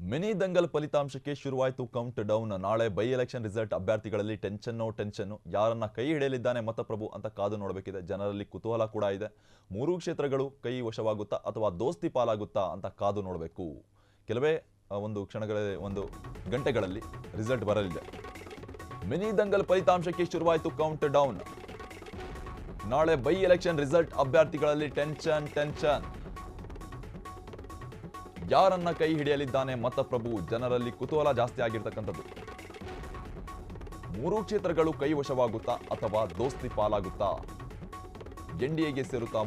Mini Dangal ಫಲಿತಾಂಶಕ್ಕೆ ಶುರುವಾಯಿತು count down. ನಾಳೆ ಬೈ ಎಲೆಕ್ಷನ್ ರಿಸಲ್ಟ್ ಅಭ್ಯರ್ಥಿಗಳಲ್ಲಿ ಟೆನ್ಷನ್ ಯಾರನ್ನ ಕೈ ಹಿಡಿಯಲಿದ್ದಾನೆ ಮತಪ್ರಭು ಅಂತ ಕಾದು ನೋಡಬೇಕಿದೆ. ಜನರಲ್ಲಿ ಕುತೂಹಲ ಕೂಡ ಇದೆ. ಮೂರು ಕ್ಷೇತ್ರಗಳು ಕೈ ವಶವಾಗುತ್ತಾ ಅಥವಾ ದೋಸ್ತಿ ಪಾಲಾಗುತ್ತಾ ಅಂತ ಕಾದು ನೋಡಬೇಕು. ಕೆಲವೇ ಒಂದು ಗಂಟೆಗಳಲ್ಲಿ ರಿಸಲ್ಟ್ ಬರಲಿದೆ. ಮಿನಿ ದಂಗಲ್ ಫಲಿತಾಂಶಕ್ಕೆ ಶುರುವಾಯಿತು ಕೌಂಟ್ ಡೌನ್. ನಾಳೆ ಬೈ ಎಲೆಕ್ಷನ್ ರಿಸಲ್ಟ್ ಅಭ್ಯರ್ಥಿಗಳಲ್ಲಿ ಟೆನ್ಷನ್ ಯಾರನ್ನ ಕೈ ಹಿಡಿಯಲಿದ್ದಾನೆ ಮತಪ್ರಭು. ಜನರಲ್ಲಿ ಕುತೂಹಲ ಜಾಸ್ತಿ ಆಗಿರ್ತಕ್ಕಂಥದ್ದು. ಮೂರು ಕ್ಷೇತ್ರಗಳು ಕೈ ವಶವಾಗುತ್ತಾ ಅಥವಾ ದೋಸ್ತಿ ಪಾಲಾಗುತ್ತಾ? ಎನ್ಡಿಎಗೆ ಸೇರುತ್ತಾ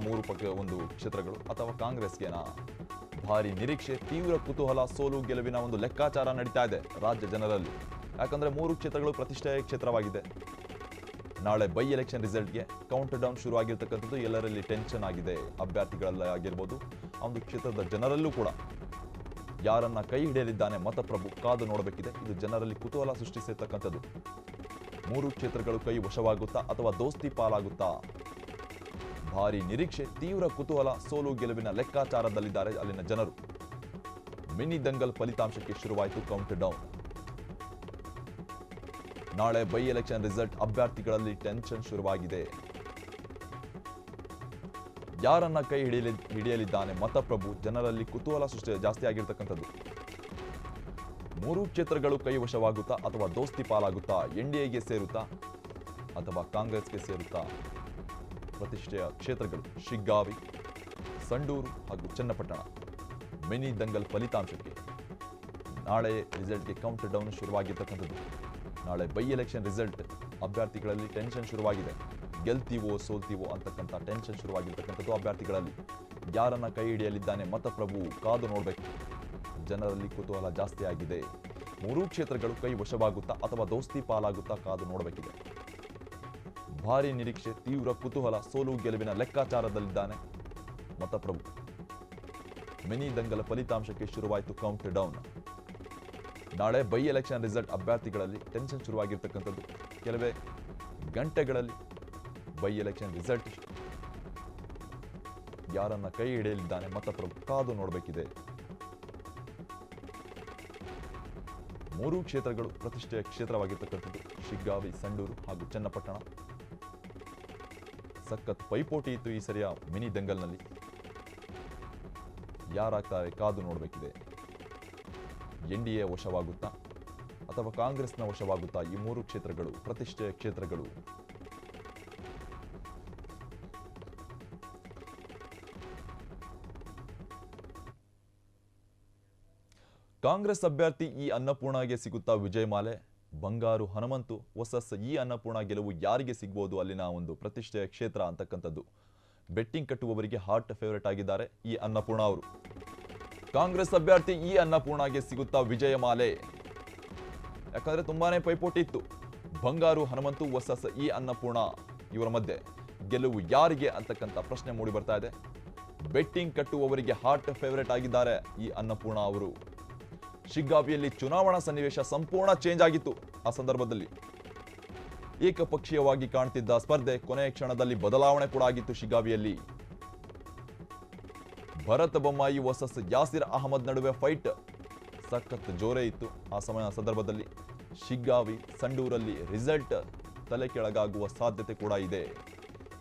ಒಂದು ಕ್ಷೇತ್ರಗಳು ಅಥವಾ ಕಾಂಗ್ರೆಸ್ಗೆನಾ? ಭಾರಿ ನಿರೀಕ್ಷೆ, ತೀವ್ರ ಕುತೂಹಲ, ಸೋಲು ಗೆಲುವಿನ ಒಂದು ಲೆಕ್ಕಾಚಾರ ನಡೀತಾ ಇದೆ ರಾಜ್ಯ ಜನರಲ್ಲಿ. ಯಾಕಂದ್ರೆ ಮೂರು ಕ್ಷೇತ್ರಗಳು ಪ್ರತಿಷ್ಠೆಯ ಕ್ಷೇತ್ರವಾಗಿದೆ. ನಾಳೆ ಬೈ ಎಲೆಕ್ಷನ್ ರಿಸಲ್ಟ್ಗೆ ಕೌಂಟ್ ಡೌನ್ ಶುರುವಾಗಿರ್ತಕ್ಕಂಥದ್ದು ಎಲ್ಲರಲ್ಲಿ ಟೆನ್ಷನ್ ಆಗಿದೆ. ಅಭ್ಯರ್ಥಿಗಳಲ್ಲಿ ಆಗಿರ್ಬೋದು, ಆ ಒಂದು ಕ್ಷೇತ್ರದ ಜನರಲ್ಲೂ ಕೂಡ ಯಾರನ್ನ ಕೈ ಹಿಡಿಯಲಿದ್ದಾನೆ ಮತಪ್ರಭು ಕಾದು ನೋಡಬೇಕಿದೆ. ಇದು ಜನರಲ್ಲಿ ಕುತೂಹಲ ಸೃಷ್ಟಿಸಿರ್ತಕ್ಕಂಥದ್ದು. ಮೂರು ಕ್ಷೇತ್ರಗಳು ಕೈ ವಶವಾಗುತ್ತಾ ಅಥವಾ ದೋಸ್ತಿ ಪಾಲಾಗುತ್ತಾ? ಭಾರಿ ನಿರೀಕ್ಷೆ, ತೀವ್ರ ಕುತೂಹಲ, ಸೋಲು ಗೆಲುವಿನ ಲೆಕ್ಕಾಚಾರದಲ್ಲಿದ್ದಾರೆ ಅಲ್ಲಿನ ಜನರು. ಮಿನಿ ದಂಗಲ್ ಫಲಿತಾಂಶಕ್ಕೆ ಶುರುವಾಯಿತು ಕೌಂಟ್ ಡೌನ್. ನಾಳೆ ಬೈ ಎಲೆಕ್ಷನ್ ರಿಸಲ್ಟ್ ಅಭ್ಯರ್ಥಿಗಳಲ್ಲಿ ಟೆನ್ಷನ್ ಶುರುವಾಗಿದೆ. ಯಾರನ್ನ ಕೈ ಹಿಡಿಯಲಿದ್ದಾನೆ ಮತಪ್ರಭು? ಜನರಲ್ಲಿ ಕುತೂಹಲ ಜಾಸ್ತಿ ಆಗಿರ್ತಕ್ಕಂಥದ್ದು. ಮೂರು ಕ್ಷೇತ್ರಗಳು ಕೈ ವಶವಾಗುತ್ತಾ ಅಥವಾ ದೋಸ್ತಿ ಪಾಲಾಗುತ್ತಾ? ಎನ್ಡಿಎಗೆ ಸೇರುತ್ತಾ ಅಥವಾ ಕಾಂಗ್ರೆಸ್ಗೆ ಸೇರುತ್ತಾ? ಪ್ರತಿಷ್ಠೆಯ ಕ್ಷೇತ್ರಗಳು ಶಿಗ್ಗಾವಿ, ಸಂಡೂರು ಹಾಗೂ ಚನ್ನಪಟ್ಟಣ. ಮಿನಿ ದಂಗಲ್ ಫಲಿತಾಂಶಕ್ಕೆ ನಾಳೆ ರಿಸಲ್ಟ್ಗೆ ಕೌಂಟ್ ಡೌನ್ ಶುರುವಾಗಿರ್ತಕ್ಕಂಥದ್ದು. ನಾಳೆ ಬೈ ಎಲೆಕ್ಷನ್ ರಿಸಲ್ಟ್ ಅಭ್ಯರ್ಥಿಗಳಲ್ಲಿ ಟೆನ್ಷನ್ ಶುರುವಾಗಿದೆ. ಗೆಲ್ತೀವೋ ಸೋಲ್ತೀವೋ ಅಂತಕ್ಕಂಥ ಟೆನ್ಷನ್ ಶುರುವಾಗಿರ್ತಕ್ಕಂಥದ್ದು ಅಭ್ಯರ್ಥಿಗಳಲ್ಲಿ. ಯಾರನ್ನ ಕೈ ಹಿಡಿಯಲಿದ್ದಾನೆ ಮತಪ್ರಭು ಕಾದು ನೋಡಬೇಕು. ಜನರಲ್ಲಿ ಕುತೂಹಲ ಜಾಸ್ತಿ ಆಗಿದೆ. ಮೂರೂ ಕ್ಷೇತ್ರಗಳು ಕೈ ವಶವಾಗುತ್ತಾ ಅಥವಾ ದೋಸ್ತಿ ಪಾಲಾಗುತ್ತಾ ಕಾದು ನೋಡಬೇಕಿದೆ. ಭಾರಿ ನಿರೀಕ್ಷೆ, ತೀವ್ರ ಕುತೂಹಲ, ಸೋಲು ಗೆಲುವಿನ ಲೆಕ್ಕಾಚಾರದಲ್ಲಿದ್ದಾನೆ ಮತಪ್ರಭು. ಮಿನಿ ದಂಗಲ ಫಲಿತಾಂಶಕ್ಕೆ ಶುರುವಾಯಿತು ಕೌಂಟ್ ಡೌನ್. ನಾಳೆ ಬೈ ಎಲೆಕ್ಷನ್ ರಿಸಲ್ಟ್ ಅಭ್ಯರ್ಥಿಗಳಲ್ಲಿ ಟೆನ್ಷನ್ ಶುರುವಾಗಿರ್ತಕ್ಕಂಥದ್ದು. ಕೆಲವೇ ಗಂಟೆಗಳಲ್ಲಿ ಬೈ ಎಲೆಕ್ಷನ್ ರಿಸಲ್ಟ್ ಯಾರನ್ನ ಕೈ ಹಿಡಿಯಲಿದ್ದಾನೆ ಮತಪ್ರಭು ಕಾದು ನೋಡಬೇಕಿದೆ. ಮೂರು ಕ್ಷೇತ್ರಗಳು ಪ್ರತಿಷ್ಠೆಯ ಕ್ಷೇತ್ರವಾಗಿರ್ತಕ್ಕಂಥದ್ದು. ಶಿಗ್ಗಾವಿ, ಸಂಡೂರು ಹಾಗೂ ಚನ್ನಪಟ್ಟಣ. ಸಖತ್ ಪೈಪೋಟಿ ಇತ್ತು ಈ ಸರಿಯ ಮಿನಿ ದಂಗಲ್ನಲ್ಲಿ. ಯಾರಾಗ್ತಾರೆ ಕಾದು ನೋಡಬೇಕಿದೆ. ಎನ್ಡಿಎ ವಶವಾಗುತ್ತಾ ಅಥವಾ ಕಾಂಗ್ರೆಸ್ನ ವಶವಾಗುತ್ತಾ? ಈ ಮೂರು ಕ್ಷೇತ್ರಗಳು ಪ್ರತಿಷ್ಠೆಯ ಕ್ಷೇತ್ರಗಳು. ಕಾಂಗ್ರೆಸ್ ಅಭ್ಯರ್ಥಿ ಇ ಅನ್ನಪೂರ್ಣಗೆ ಸಿಗುತ್ತಾ ವಿಜಯಮಾಲೆ? ಬಂಗಾರು ಹನುಮಂತು ವರ್ಸಸ್ ಇ ಅನ್ನಪೂರ್ಣ ಗೆಲುವು ಯಾರಿಗೆ ಸಿಗಬಹುದು ಅಲ್ಲಿನ ಒಂದು ಪ್ರತಿಷ್ಠೆಯ ಕ್ಷೇತ್ರ ಅಂತಕ್ಕಂಥದ್ದು. ಬೆಟ್ಟಿಂಗ್ ಕಟ್ಟುವವರಿಗೆ ಹಾರ್ಟ್ ಫೇವರೇಟ್ ಆಗಿದ್ದಾರೆ ಇ ಅನ್ನಪೂರ್ಣ ಅವರು. ಕಾಂಗ್ರೆಸ್ ಅಭ್ಯರ್ಥಿ ಇ ಅನ್ನಪೂರ್ಣಗೆ ಸಿಗುತ್ತಾ ವಿಜಯಮಾಲೆ? ಯಾಕಂದ್ರೆ ತುಂಬಾನೇ ಪೈಪೋಟಿ ಇತ್ತು. ಬಂಗಾರು ಹನುಮಂತು ವರ್ಸಸ್ ಇ ಅನ್ನಪೂರ್ಣ ಇವರ ಮಧ್ಯೆ ಗೆಲುವು ಯಾರಿಗೆ ಅಂತಕ್ಕಂಥ ಪ್ರಶ್ನೆ ಮೂಡಿ ಬರ್ತಾ ಇದೆ. ಬೆಟ್ಟಿಂಗ್ ಕಟ್ಟುವವರಿಗೆ ಹಾರ್ಟ್ ಫೇವರೇಟ್ ಆಗಿದ್ದಾರೆ ಇ ಅನ್ನಪೂರ್ಣ ಅವರು. ಶಿಗ್ಗಾವಿಯಲ್ಲಿ ಚುನಾವಣಾ ಸನ್ನಿವೇಶ ಸಂಪೂರ್ಣ ಚೇಂಜ್ ಆಗಿತ್ತು. ಆ ಸಂದರ್ಭದಲ್ಲಿ ಏಕಪಕ್ಷೀಯವಾಗಿ ಕಾಣ್ತಿದ್ದ ಸ್ಪರ್ಧೆ ಕೊನೆಯ ಕ್ಷಣದಲ್ಲಿ ಬದಲಾವಣೆ ಕೂಡ ಆಗಿತ್ತು. ಶಿಗ್ಗಾವಿಯಲ್ಲಿ ಭರತ್ ಬೊಮ್ಮಾಯಿ ವರ್ಸಸ್ ಯಾಸಿರ್ ಅಹಮದ್ ನಡುವೆ ಫೈಟ್ ಸಖತ್ ಜೋರೇ ಇತ್ತು. ಆ ಸಂದರ್ಭದಲ್ಲಿ ಶಿಗ್ಗಾವಿ, ಸಂಡೂರಲ್ಲಿ ರಿಸಲ್ಟ್ ತಲೆ ಕೆಳಗಾಗುವ ಸಾಧ್ಯತೆ ಕೂಡ ಇದೆ.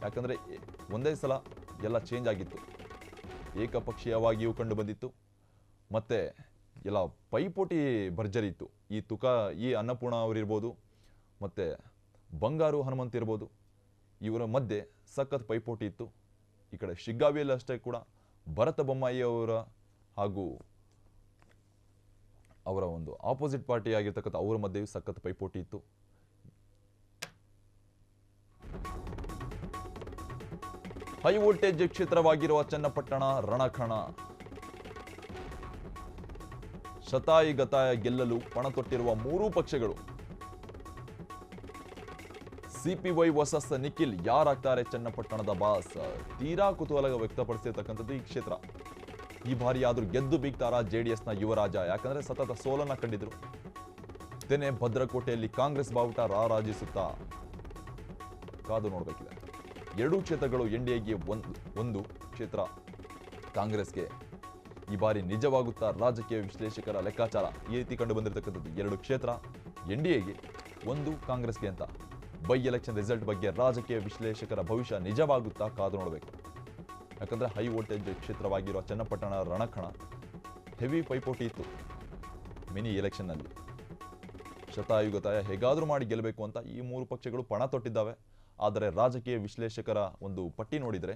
ಯಾಕಂದ್ರೆ ಒಂದೇ ಸಲ ಎಲ್ಲ ಚೇಂಜ್ ಆಗಿತ್ತು. ಏಕಪಕ್ಷೀಯವಾಗಿಯೂ ಕಂಡು ಬಂದಿತ್ತು. ಮತ್ತೆ ಎಲ್ಲ ಪೈಪೋಟಿ ಭರ್ಜರಿ ಇತ್ತು. ಈ ಅನ್ನಪೂರ್ಣ ಅವರಿರ್ಬೋದು, ಮತ್ತೆ ಬಂಗಾರು ಹನುಮಂತ್ ಇರ್ಬೋದು, ಇವರ ಮಧ್ಯೆ ಸಖತ್ ಪೈಪೋಟಿ ಇತ್ತು. ಈ ಕಡೆ ಶಿಗ್ಗಾವಿಯಲ್ಲಿ ಅಷ್ಟೇ ಕೂಡ ಭರತ ಬೊಮ್ಮಾಯಿ ಅವರ ಹಾಗೂ ಅವರ ಒಂದು ಆಪೋಸಿಟ್ ಪಾರ್ಟಿ ಆಗಿರ್ತಕ್ಕಂಥ ಅವರ ಮಧ್ಯೆಯೂ ಸಖತ್ ಪೈಪೋಟಿ ಇತ್ತು. ಹೈ ವೋಲ್ಟೇಜ್ ಕ್ಷೇತ್ರವಾಗಿರುವ ಚನ್ನಪಟ್ಟಣ ರಣಕಣ. ಶತಾಯಿ ಗತಾಯ ಗೆಲ್ಲಲು ಪಣ ತೊಟ್ಟಿರುವ ಮೂರೂ ಪಕ್ಷಗಳು. ಸಿಪಿವೈ ವರ್ಸಸ್ ನಿಖಿಲ್ ಯಾರಾಗ್ತಾರೆ ಚನ್ನಪಟ್ಟಣದ ಬಾಸ್? ತೀರಾ ಕುತೂಹಲ ವ್ಯಕ್ತಪಡಿಸಿರ್ತಕ್ಕಂಥದ್ದು ಈ ಕ್ಷೇತ್ರ. ಈ ಬಾರಿ ಆದ್ರೂ ಗೆದ್ದು ಬೀಗ್ತಾರಾ ಜೆಡಿಎಸ್ನ ಯುವರಾಜ? ಯಾಕಂದ್ರೆ ಸತತ ಸೋಲನ್ನ ಕಂಡಿದ್ರು. ತೆನೆ ಭದ್ರಕೋಟೆಯಲ್ಲಿ ಕಾಂಗ್ರೆಸ್ ಬಾವುಟ ರಾರಾಜಿಸುತ್ತಾ? ಕಾದು ನೋಡಬೇಕಿದೆ. ಎರಡೂ ಕ್ಷೇತ್ರಗಳು ಎನ್ಡಿಎಗೆ ಒಂದು ಕ್ಷೇತ್ರ ಕಾಂಗ್ರೆಸ್ಗೆ. ಈ ಬಾರಿ ನಿಜವಾಗುತ್ತಾ ರಾಜಕೀಯ ವಿಶ್ಲೇಷಕರ ಲೆಕ್ಕಾಚಾರ ಈ ರೀತಿ ಕಂಡು ಬಂದಿರತಕ್ಕಂಥದ್ದು. 2 ಕ್ಷೇತ್ರ ಎನ್ಡಿಎಗೆ, 1 ಕಾಂಗ್ರೆಸ್ಗೆ ಅಂತ. ಬೈ ಎಲೆಕ್ಷನ್ ರಿಸಲ್ಟ್ ಬಗ್ಗೆ ರಾಜಕೀಯ ವಿಶ್ಲೇಷಕರ ಭವಿಷ್ಯ ನಿಜವಾಗುತ್ತಾ ಕಾದು ನೋಡಬೇಕು. ಯಾಕಂದರೆ ಹೈ ವೋಲ್ಟೇಜ್ ಕ್ಷೇತ್ರವಾಗಿರುವ ಚನ್ನಪಟ್ಟಣ ರಣಕಣ ಹೆವಿ ಪೈಪೋಟಿ ಇತ್ತು ಮಿನಿ ಎಲೆಕ್ಷನ್ನಲ್ಲಿ. ಶತಾಯುಗತಾಯ ಹೇಗಾದರೂ ಮಾಡಿ ಗೆಲ್ಲಬೇಕು ಅಂತ ಈ 3 ಪಕ್ಷಗಳು ಪಣ ತೊಟ್ಟಿದ್ದಾವೆ. ಆದರೆ ರಾಜಕೀಯ ವಿಶ್ಲೇಷಕರ ಒಂದು ಪಟ್ಟಿ ನೋಡಿದರೆ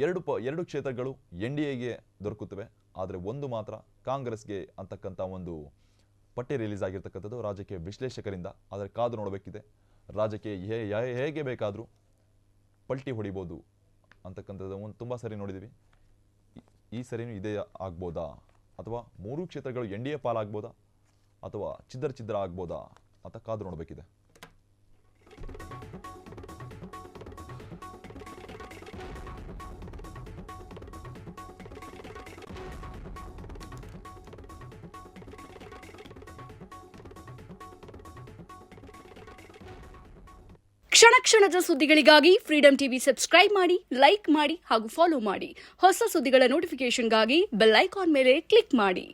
2 ಕ್ಷೇತ್ರಗಳು ಎನ್ಡಿಎಗೆ ದೊರಕುತ್ತವೆ, ಆದರೆ 1 ಮಾತ್ರ ಕಾಂಗ್ರೆಸ್ಗೆ ಅಂತಕ್ಕಂಥ ಒಂದು ಪಟ್ಟಿ ರಿಲೀಸ್ ಆಗಿರ್ತಕ್ಕಂಥದ್ದು ರಾಜಕೀಯ ವಿಶ್ಲೇಷಕರಿಂದ. ಆದರೆ ಕಾದು ನೋಡಬೇಕಿದೆ. ರಾಜಕೀಯ ಹೇಗೆ ಬೇಕಾದರೂ ಪಲ್ಟಿ ಹೊಡಿಬೋದು ಅಂತಕ್ಕಂಥದ್ದು ತುಂಬ ಸರಿ ನೋಡಿದ್ದೀವಿ. ಈ ಸರಿನೂ ಇದೇ ಆಗ್ಬೋದಾ, ಅಥವಾ 3 ಕ್ಷೇತ್ರಗಳು ಎನ್ಡಿಎ ಪಾಲಾಗ್ಬೋದಾ, ಅಥವಾ ಛಿದ್ರ ಆಗ್ಬೋದಾ ಅಂತ ಕಾದು ನೋಡಬೇಕಿದೆ. ಕ್ಷಣದ ಸುದ್ದಿಗಳಿಗಾಗಿ ಫ್ರೀಡಂ ಟಿವಿ ಸಬ್ಸ್ಕ್ರೈಬ್ ಮಾಡಿ, ಲೈಕ್ ಮಾಡಿ ಹಾಗೂ ಫಾಲೋ ಮಾಡಿ. ಹೊಸ ಸುದ್ದಿಗಳ ನೋಟಿಫಿಕೇಶನ್ಗಾಗಿ ಬೆಲ್ ಐಕಾನ್ ಮೇಲೆ ಕ್ಲಿಕ್ ಮಾಡಿ.